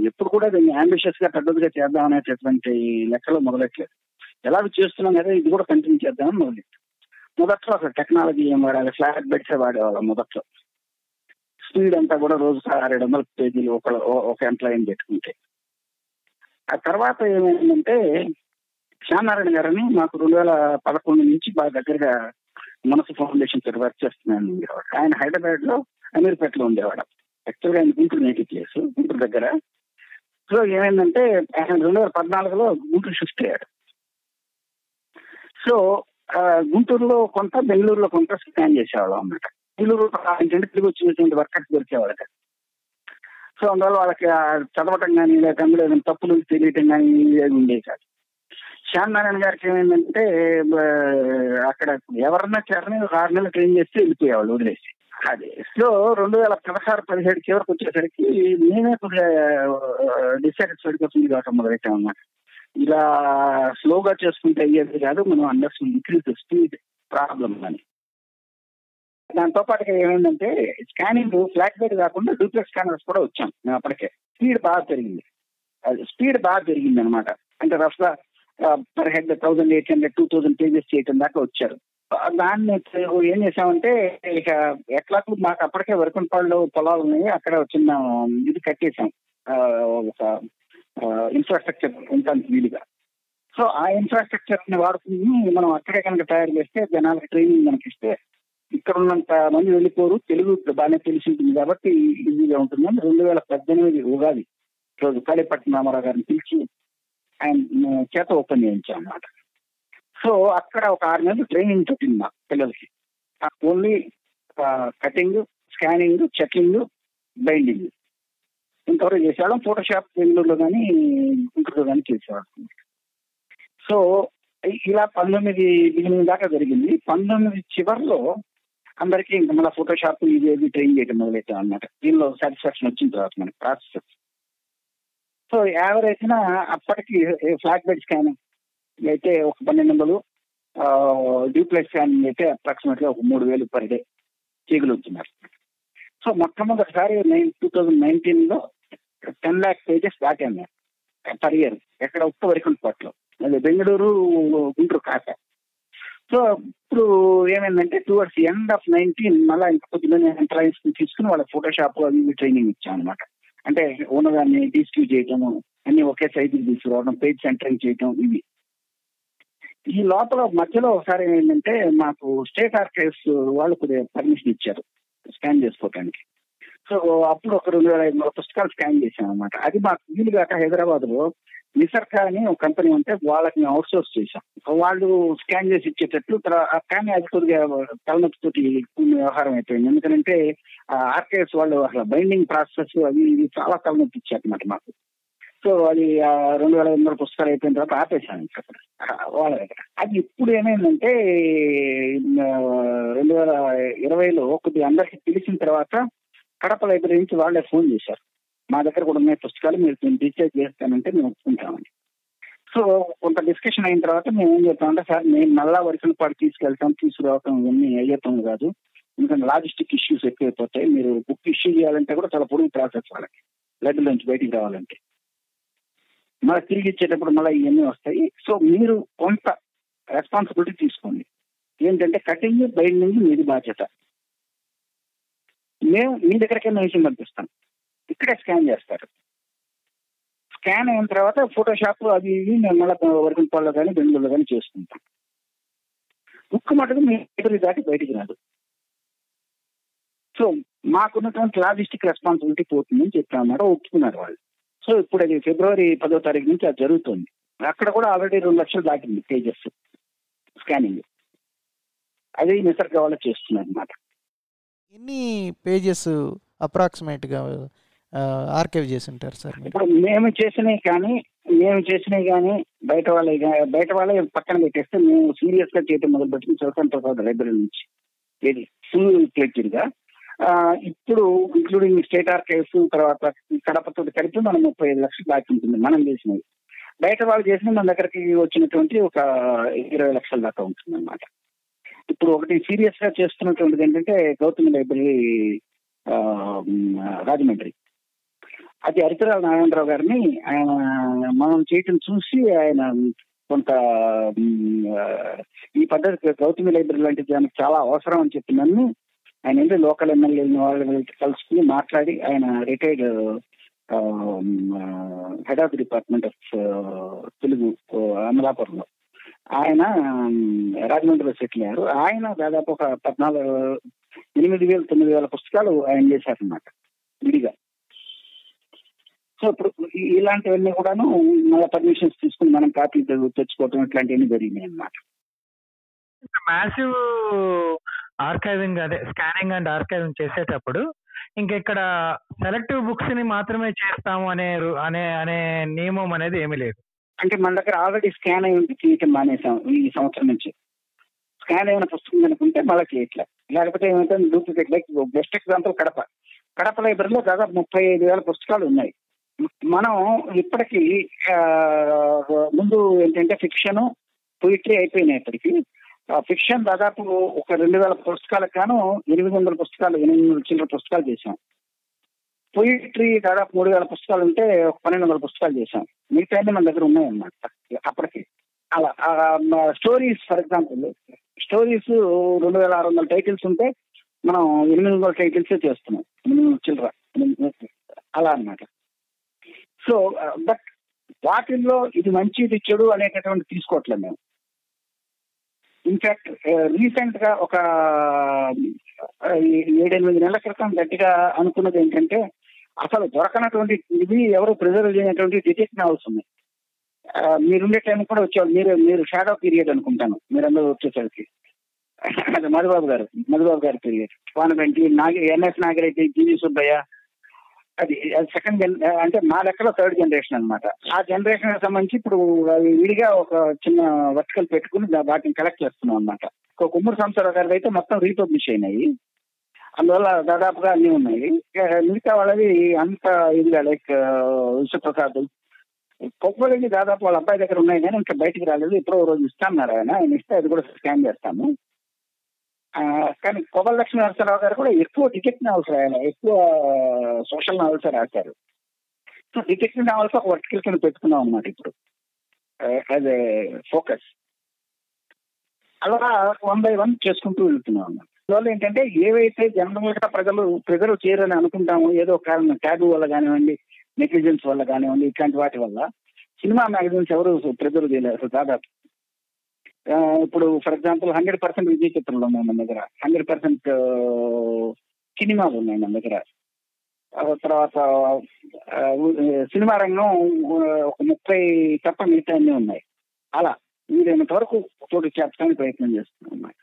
ఎప్పుడు కూడా దీన్ని అంబిషియస్ గా పెద్దదిగా చేద్దాం అనేటటువంటి లెక్కలో మొదలెట్లేదు. ఎలాగో చేస్తున్నాం కదా ఇది కూడా కంటిన్యూ చేద్దామని మొదలెట్టాం. మొదట్లో అసలు టెక్నాలజీ ఏం వాడాలి, ఫ్లాట్ బెడ్సే వాడేవాళ్ళం మొదట్లో. స్పీడ్ అంతా కూడా రోజుకు 600 పేజీలు ఒక ఎంప్లాయీని పెట్టుకుంటే. ఆ తర్వాత ఏమైందంటే శ్యామనారాయణ గారని మాకు 2011 నుంచి బాగా దగ్గరగా మనసు ఫౌండేషన్ వర్క్ చేస్తున్నాను. ఆయన హైదరాబాద్ లో అమీర్పేటలో ఉండేవాడు. యాక్చువల్గా ఆయన గుంటూరు నేటివ్ ప్లేస్, గుంటూరు దగ్గర. సో ఏమైందంటే ఆయన 2014లో గుంటూరు షిఫ్ట్ అయ్యాడు. సో గుంటూరులో కొంత, బెంగళూరులో కొంత స్కాన్ చేసేవాళ్ళం అన్నమాట. బెంగళూరు ఏంటంటే తిరిగి వచ్చినటువంటి వర్కర్స్ దొరికేవాళ్ళ. సో అందువల్ల వాళ్ళకి చదవటం కానీ లేకపోతే ఏదైనా తప్పులు తెలియటం కానీ ఉండేది కాదు. శ్యామనారాయణ గారికి ఏమైందంటే అక్కడ ఎవరన్నా చేరని 6 నెలలు ట్రైన్ చేస్తే వెళ్ళిపోయేవాళ్ళు వదిలేసి. అది సో 2016-17 చివరికి వచ్చేసరికి నేనే కొద్దిగా డిస్సాటిస్ఫైడ్ గా ఫీల్ కావటం మొదలెట్టాం అన్నమాట. ఇలా స్లోగా చేసుకుంటే అయ్యేది కాదు, మనం అండర్స్టాండ్ ఇంక్రీజ్ స్పీడ్ ప్రాబ్లం అని. దాంతో పాటుగా ఏమైందంటే స్కానింగ్ ఫ్లాట్ బెడ్ కాకుండా డూప్లెక్స్ స్కానర్స్ కూడా వచ్చాం మేము అప్పటికే. స్పీడ్ బాగా పెరిగింది. స్పీడ్ బాగా పెరిగింది అనమాట. అంటే రఫ్ గా పర్ హెడ్ 1800 2000 పేజెస్ చేయటం దాకా వచ్చారు. దాన్ని ఏం చేసామంటే ఇక ఎట్లాగూ మాకు అప్పటికే వరకుంపాడులో పొలాలు ఉన్నాయి, అక్కడ చిన్న ఇది కట్టేసాం, ఒక ఇన్ఫ్రాస్ట్రక్చర్ ఉండడానికి వీలుగా. సో ఆ ఇన్ఫ్రాస్ట్రక్చర్ ని వాడుకుని మనం అక్కడే కనుక తయారు చేస్తే, జనాలకు ట్రైనింగ్ మనకి ఇస్తే ఇక్కడ ఉన్నంత మంది వెళ్ళిపోరు, తెలుగు బాగానే తెలిసి ఉంటుంది కాబట్టి ఈజీగా ఉంటుందని 2018 ఉగాది రోజు కాళీపట్నం రామారావు గారిని పిలిచి ఆయన చేత ఓపెన్ చేయించాం అన్నమాట. సో అక్కడ ఒక 6 నెలలు ట్రైనింగ్ పెట్టింది మా పిల్లలకి. Only cutting, scanning, checking, binding ఇంతవరకు చేసేవాళ్ళం. ఫోటోషాప్ బెంగళూరులో కానీ గుంటూరులో కానీ చేసేవాళ్ళం. సో ఇలా 19 బిగినింగ్ దాకా జరిగింది. 19 చివరిలో అందరికీ ఇంకా మళ్ళీ ఫోటోషాప్ ఇది ట్రైన్ చేయడం మొదలెట్టాం అనమాట. దీనిలో సాటిస్ఫాక్షన్ వచ్చిన తర్వాత మనకి ప్రాసెస్. సో యావరేజ్ అప్పటికి ఫ్లాట్ బెడ్ స్కానింగ్ అయితే ఒక 1200, డ్యూప్లెక్స్ స్కానింగ్ అయితే అప్రాక్సిమేట్గా ఒక 3000 పర్ డే చేయగలుగుతున్నారు. సో మొట్టమొదటిసారి 2019లో 10 lakh పేజెస్ దాటాను పర్ ఇయర్. ఎక్కడ ఒక్క వరకుంపాట్లో, అది బెంగళూరు గుంటూరు కాక. సో ఇప్పుడు ఏమైందంటే టువర్డ్స్ ఎండ్ ఆఫ్ 19 మళ్ళీ ఇంకా కొద్దిగా ఎంప్లాయీస్ తీసుకుని వాళ్ళ ఫోటోషాప్ అవి ట్రైనింగ్ ఇచ్చాం అనమాట. అంటే ఉన్నదాన్ని డిస్ట్యూ చేయటము, అన్ని ఒకే సైజుకి తీసుకురావడం, పేజ్ సెంటరింగ్ చేయటం ఇవి. ఈ లోపల మధ్యలో ఒకసారి ఏంటంటే మాకు స్టేట్ ఆర్కైవ్స్ వాళ్ళు కొద్దిగా పర్మిషన్ ఇచ్చారు స్కాన్ చేసుకోవటానికి. సో అప్పుడు ఒక 2500 పుస్తకాలు స్కాన్ చేశాం అనమాట. అది మాకు వీలుగాక హైదరాబాద్ లో నిసర్గ అని ఒక కంపెనీ ఉంటే వాళ్ళకి మేము అవుట్ సోర్స్ చేశాం. వాళ్ళు స్కాన్ చేసి ఇచ్చేటట్లు, కానీ అది కొద్దిగా తలనొప్పితోటి వ్యవహారం అయిపోయింది. ఎందుకంటే ఆర్కైవ్స్ వాళ్ళు అసలు బైండింగ్ ప్రాసెస్ అవి ఇవి చాలా తలనొప్పి ఇచ్చారనమాట మాకు. సో అది 2500 పుస్తకాలు అయిపోయిన తర్వాత ఆపేశాను ఇంకా వాళ్ళ దగ్గర. అది ఇప్పుడు ఏమైందంటే 2020లో కొద్దిగా అందరికి తెలిసిన తర్వాత కడప లైబ్రరీ నుంచి వాళ్ళే ఫోన్ చేశారు, మా దగ్గర కూడా ఉన్నాయి పుస్తకాలు, మీరు డిశ్చార్జ్ చేస్తానంటే మేము ఒప్పుకుంటామని. సో కొంత డిస్కషన్ అయిన తర్వాత మేము ఏం చెప్తామంటే, సార్ మేము నల్లా వరకులపాటు తీసుకెళ్తాం, తీసుకురావటం ఇవన్నీ అయ్యేతాం కాదు, ఎందుకంటే లాజిస్టిక్ ఇష్యూస్ ఎక్కువైపోతాయి. మీరు బుక్ ఇష్యూ చేయాలంటే కూడా చాలా పొడుగు ప్రాసెస్ వాళ్ళకి, లైబ్రరీ నుంచి బయటికి రావాలంటే. మళ్ళీ తిరిగి ఇచ్చేటప్పుడు మళ్ళీ ఇవన్నీ వస్తాయి. సో మీరు కొంత రెస్పాన్సిబిలిటీ తీసుకోండి. ఏంటంటే కటింగ్, బైండింగ్ మీది బాధ్యత. మేము మీ దగ్గరకే మెషిన్ పంపిస్తాం, ఇక్కడే స్కాన్ చేస్తారు. స్కాన్ అయిన తర్వాత ఫోటోషాప్ అది ఇవి మేము మళ్ళీ వరకుంపాడులో కానీ బెంగళూరులో కానీ చేసుకుంటాం. బుక్ మటుకు మీ లైబ్రరీ దాటి బయటికి రాదు. సో మాకున్నటువంటి లాజిస్టిక్ రెస్పాన్సిబిలిటీ పోతుందని చెప్పామన్నమాట. ఒప్పుకున్నారు వాళ్ళు. సో ఇప్పుడు అది February 10వ నుంచి అది జరుగుతుంది. అక్కడ కూడా ఆల్రెడీ 2 లక్షలు దాటింది పేజెస్ స్కానింగ్. అది నిసర్గ వాళ్ళు చేస్తున్నారు అనమాట. ఎన్ని పేజెస్ అప్రాక్సిమేట్గా ఆర్కైవ్ చేసి ఉంటారు సార్? ఇప్పుడు మేము చేసినవి కానీ బయట వాళ్ళే పక్కన పెట్టేస్తే, మేము సీరియస్ గా చేయడం మొదలుపెట్టింది స్వతంత్ర ప్రసాద్ లైబ్రరీ నుంచి, ఇది ఫుల్ ఫ్లెడ్జ్డ్ గా. ఇప్పుడు ఇంక్లూడింగ్ స్టేట్ ఆర్కైవ్స్ తర్వాత కడపతో కలిపి మనం 35 లక్షలు దాకా ఉంటుంది మనం చేసినవి. బయట వాళ్ళు చేసినవి మన దగ్గరికి వచ్చినటువంటి ఒక 20 లక్షల దాకా ఉంటుంది అనమాట. ఇప్పుడు ఒకటి సీరియస్ గా చేస్తున్నటువంటిది ఏంటంటే గౌతమి లైబ్రరీ రాజమండ్రి. అది హరితరాల నారాయణరావు గారిని ఆయన మనం చేయటం చూసి ఆయన కొంత ఈ పద్ధతి గౌతమి లైబ్రరీ లాంటి దానికి చాలా అవసరం అని చెప్పి నన్ను ఆయన ఏంటంటే లోకల్ ఎమ్మెల్యేలను వాళ్ళు కలుసుకుని మాట్లాడి, ఆయన retired head of the department of Telugu అమలాపురంలో, ఆయన రాజమండ్రిలో సెటిల్ అయ్యారు. ఆయన దాదాపు ఒక 8,000-9,000 పుస్తకాలు ఆయన చేశారనమాట విడిగా. సో ఇప్పుడు ఇలాంటివన్నీ కూడాను మళ్ళీ పర్మిషన్స్ తీసుకుని మనం కాపీ తెచ్చుకోవటం ఇట్లాంటివన్నీ జరిగినాయి అన్నమాట. మ్యాసివ్ ఆర్కైవింగ్, అదే స్కానింగ్ అండ్ ఆర్కైవింగ్ చేసేటప్పుడు ఇక్కడ సెలెక్టివ్ బుక్స్ ని మాత్రమే చేస్తాము అనే అనే నియమం అనేది ఏమీ లేదు. అంటే మన దగ్గర ఆల్రెడీ స్కాన్ అయి ఉంటే చేయటం మానేసాం ఈ సంవత్సరం నుంచి. స్కాన్ అయిన పుస్తకం కనుకుంటే మళ్ళీ చేయట్లేదు, లేకపోతే ఏమైతే duplicate. Like best example Kadapa లైబ్రరీలో దాదాపు 35,000 పుస్తకాలు ఉన్నాయి. మనం ఇప్పటికీ ముందు ఏంటంటే ఫిక్షన్, పొయిట్రీ అయిపోయినప్పటికీ ఫిక్షన్ దాదాపు ఒక 2,000 పుస్తకాలకు గాను 800 చిల్లర పుస్తకాలు చేసాం. పొయిట్రీ దాదాపు 3,000 పుస్తకాలు ఉంటే ఒక 1,200 పుస్తకాలు చేశాం. మిగతా మన దగ్గర ఉన్నాయన్నమాట అప్పటికి. అలా stories for example, stories 2,600 titles ఉంటే మనం 800 టైటిల్స్ చేస్తున్నాం, 800 చిల్లర అలా అన్నమాట. సో బట్ వాటిల్లో ఇది మంచి ఇది చెడు అనేటటువంటి తీసుకోవట్లేదు మేము. ఇన్ఫాక్ట్ రీసెంట్ గా ఒక 7-8 నెలల క్రితం గట్టిగా అనుకున్నది ఏంటంటే, అసలు దొరకనటువంటి ఇది ఎవరు ప్రిజర్వ్ చేయనటువంటి డిటెక్ట్ నావల్స్ ఉన్నాయి. మీరుండే టైం కూడా వచ్చేవాళ్ళు, మీరు షాడో పీరియడ్ అనుకుంటాను మీరందరూ వచ్చేసరికి. అది మధుబాబు గారి పీరియడ్, వానబెంటి ఎన్ఎస్ నాగిరెడ్డి, జీవి సుబ్బయ్య, అది సెకండ్ అంటే మా లెక్కలో 3rd జనరేషన్ అనమాట. ఆ జనరేషన్ సంబంధించి ఇప్పుడు విడిగా ఒక చిన్న వర్టికల్ పెట్టుకుని వాటిని కలెక్ట్ చేస్తున్నాం అనమాట. కుమ్మూరు సంవత్సరావు గారి అయితే మొత్తం రీపబ్లిష్ అయినాయి, అందువల్ల దాదాపుగా అన్ని ఉన్నాయి. మిగతా వాళ్ళది అంత ఇదిగా లైక్ విశ్వప్రసాద్ కొప్పలకి దాదాపు వాళ్ళ అబ్బాయి దగ్గర ఉన్నాయి కానీ ఇంకా బయటికి రాలేదు. ఎప్పుడో రోజు ఇస్తామన్నారు ఆయన ఇస్తే అది కూడా స్కాన్ చేస్తాము. కానీ కొబ్బల లక్ష్మీ నరసింహరావు గారు కూడా ఎక్కువ డిటెక్టివ్ నావల్స్ రాయాలి, ఎక్కువ సోషల్ నావల్స్ రాశారు. సో డిటెక్టివ్ నావల్స్ ఒక వర్టికల్ కింద పెట్టుకున్నాం అన్నమాట ఇప్పుడు యాజ్ ఏ ఫోకస్. అలా 1 by 1 చేసుకుంటూ వెళ్తున్నాం అన్నమాట. అందువల్ల ఏంటంటే ఏవైతే జనరల్ గా ప్రజలు ప్రిజర్వ్ చేయరని అనుకుంటాము, ఏదో కారణం ట్యాబు వల్ల కానివ్వండి, నెగ్లిజెన్స్ వల్ల కానివ్వండి, ఇట్లాంటి వాటి వల్ల సినిమా మ్యాగజైన్స్ ఎవరు ప్రిజర్వ్ చేయలేరు దాదాపు. ఇప్పుడు ఫర్ ఎగ్జాంపుల్ 100% విజయ్ చిత్రాలు ఉన్నాయి మన దగ్గర, 100% సినిమాలు ఉన్నాయి మన దగ్గర. తర్వాత సినిమా రంగం ఒక 30 తప్ప మిగతా అన్నీ ఉన్నాయి. అలా వీలైనంత వరకు చోటు చేర్చడానికి ప్రయత్నం చేస్తున్నాం అన్నమాట.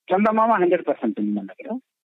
చందమామ 100% ఉంది మన దగ్గర.